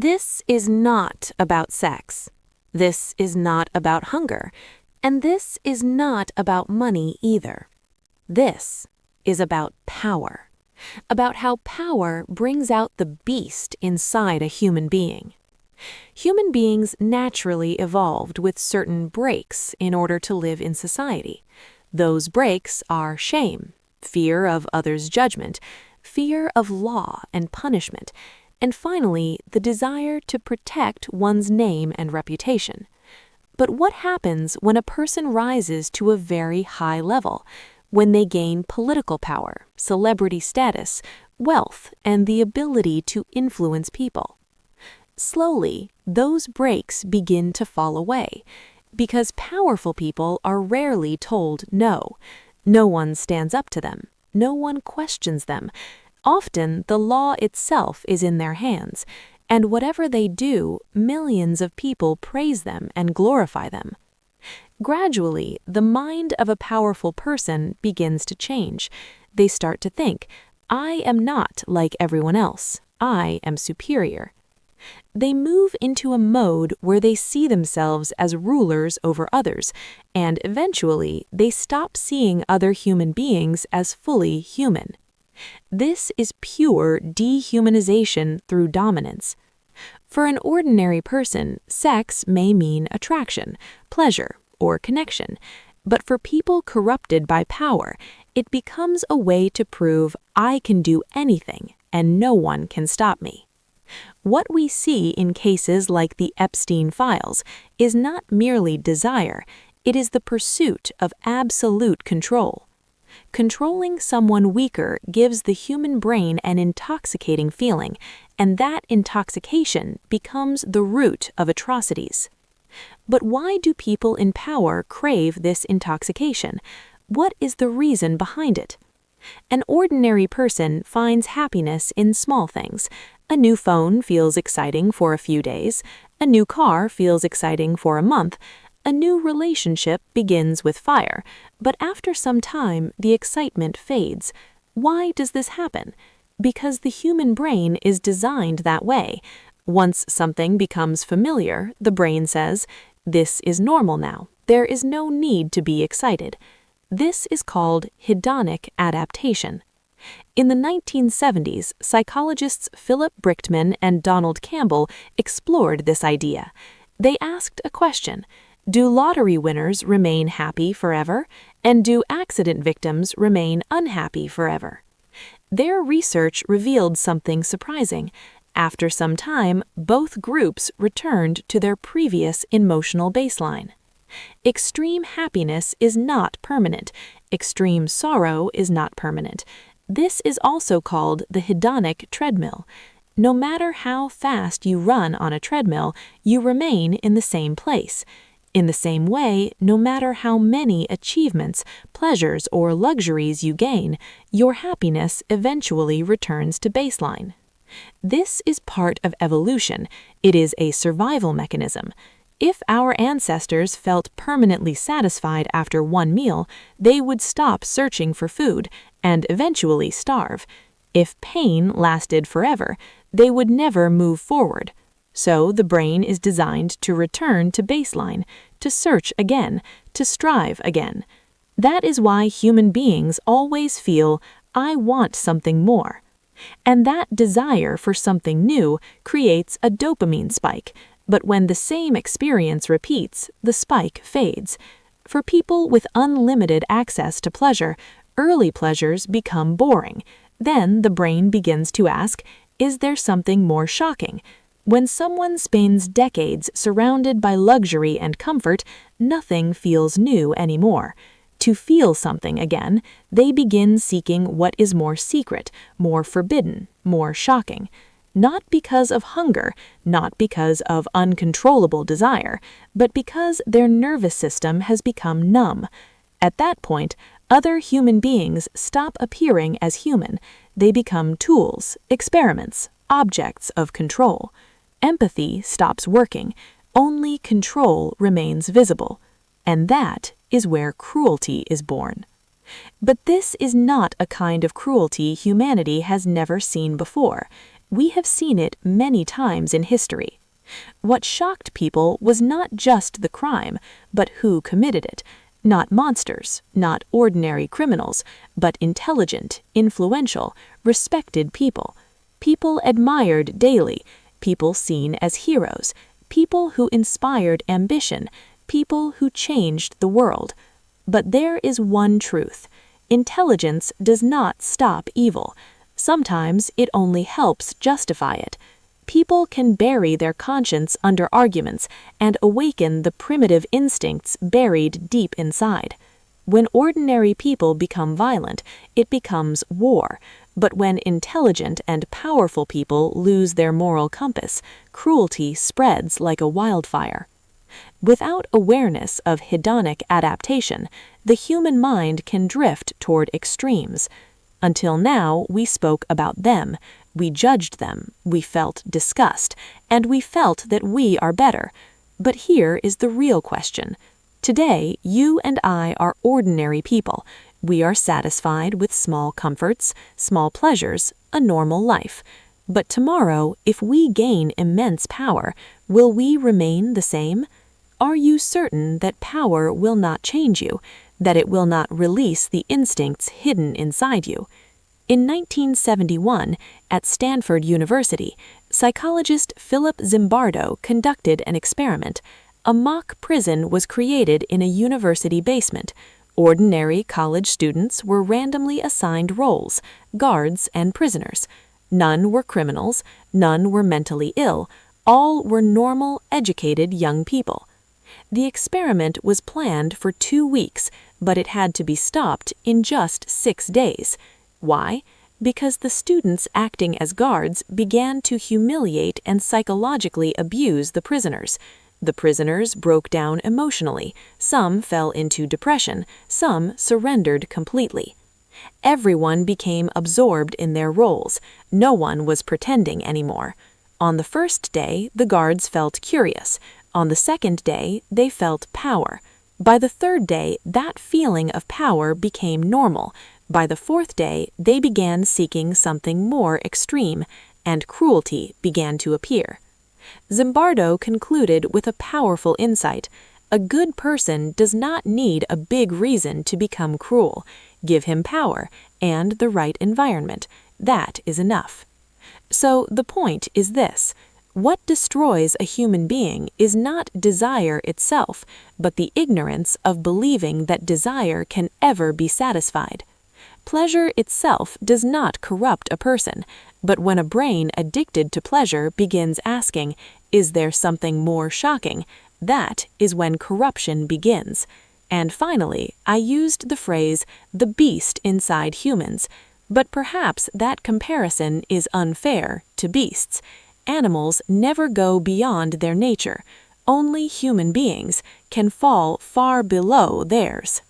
This is not about sex. This is not about hunger. And this is not about money either. This is about power. About how power brings out the beast inside a human being. Human beings naturally evolved with certain breaks in order to live in society. Those breaks are shame, fear of others' judgment, fear of law and punishment, and finally, the desire to protect one's name and reputation. But what happens when a person rises to a very high level, when they gain political power, celebrity status, wealth, and the ability to influence people? Slowly, those breaks begin to fall away, because powerful people are rarely told no. No one stands up to them. No one questions them. Often, the law itself is in their hands, and whatever they do, millions of people praise them and glorify them. Gradually, the mind of a powerful person begins to change. They start to think, I am not like everyone else. I am superior. They move into a mode where they see themselves as rulers over others, and eventually, they stop seeing other human beings as fully human. This is pure dehumanization through dominance. For an ordinary person, sex may mean attraction, pleasure, or connection, but for people corrupted by power, it becomes a way to prove I can do anything and no one can stop me. What we see in cases like the Epstein files is not merely desire, it is the pursuit of absolute control. Controlling someone weaker gives the human brain an intoxicating feeling, and that intoxication becomes the root of atrocities. But why do people in power crave this intoxication? What is the reason behind it? An ordinary person finds happiness in small things. A new phone feels exciting for a few days. A new car feels exciting for a month. A new relationship begins with fire, but after some time, the excitement fades. Why does this happen? Because the human brain is designed that way. Once something becomes familiar, the brain says, this is normal now. There is no need to be excited. This is called hedonic adaptation. In the 1970s, psychologists Philip Brichtman and Donald Campbell explored this idea. They asked a question. Do lottery winners remain happy forever? And do accident victims remain unhappy forever? Their research revealed something surprising. After some time, both groups returned to their previous emotional baseline. Extreme happiness is not permanent. Extreme sorrow is not permanent. This is also called the hedonic treadmill. No matter how fast you run on a treadmill, you remain in the same place. In the same way, no matter how many achievements, pleasures, or luxuries you gain, your happiness eventually returns to baseline. This is part of evolution. It is a survival mechanism. If our ancestors felt permanently satisfied after one meal, they would stop searching for food and eventually starve. If pain lasted forever, they would never move forward. So the brain is designed to return to baseline, to search again, to strive again. That is why human beings always feel, I want something more. And that desire for something new creates a dopamine spike, but when the same experience repeats, the spike fades. For people with unlimited access to pleasure, early pleasures become boring. Then the brain begins to ask, is there something more shocking? When someone spends decades surrounded by luxury and comfort, nothing feels new anymore. To feel something again, they begin seeking what is more secret, more forbidden, more shocking. Not because of hunger, not because of uncontrollable desire, but because their nervous system has become numb. At that point, other human beings stop appearing as human. They become tools, experiments, objects of control. Empathy stops working. Only control remains visible. And that is where cruelty is born. But this is not a kind of cruelty humanity has never seen before. We have seen it many times in history. What shocked people was not just the crime, but who committed it. Not monsters, not ordinary criminals, but intelligent, influential, respected people. People admired daily, people seen as heroes, people who inspired ambition, people who changed the world. But there is one truth. Intelligence does not stop evil. Sometimes it only helps justify it. People can bury their conscience under arguments and awaken the primitive instincts buried deep inside. When ordinary people become violent, it becomes war. But when intelligent and powerful people lose their moral compass, cruelty spreads like a wildfire. Without awareness of hedonic adaptation, the human mind can drift toward extremes. Until now, we spoke about them, we judged them, we felt disgust, and we felt that we are better. But here is the real question. Today, you and I are ordinary people. We are satisfied with small comforts, small pleasures, a normal life. But tomorrow, if we gain immense power, will we remain the same? Are you certain that power will not change you, that it will not release the instincts hidden inside you? In 1971, at Stanford University, psychologist Philip Zimbardo conducted an experiment. A mock prison was created in a university basement. Ordinary college students were randomly assigned roles, guards and prisoners. None were criminals, none were mentally ill, all were normal, educated young people. The experiment was planned for 2 weeks, but it had to be stopped in just 6 days. Why? Because the students acting as guards began to humiliate and psychologically abuse the prisoners. The prisoners broke down emotionally, some fell into depression, some surrendered completely. Everyone became absorbed in their roles. No one was pretending anymore. On the first day, the guards felt curious. On the second day, they felt power. By the third day, that feeling of power became normal. By the fourth day, they began seeking something more extreme, and cruelty began to appear. Zimbardo concluded with a powerful insight. A good person does not need a big reason to become cruel. Give him power and the right environment. That is enough. So the point is this. What destroys a human being is not desire itself, but the ignorance of believing that desire can ever be satisfied. Pleasure itself does not corrupt a person, but when a brain addicted to pleasure begins asking, is there something more shocking? That is when corruption begins. And finally, I used the phrase, the beast inside humans, but perhaps that comparison is unfair to beasts. Animals never go beyond their nature. Only human beings can fall far below theirs.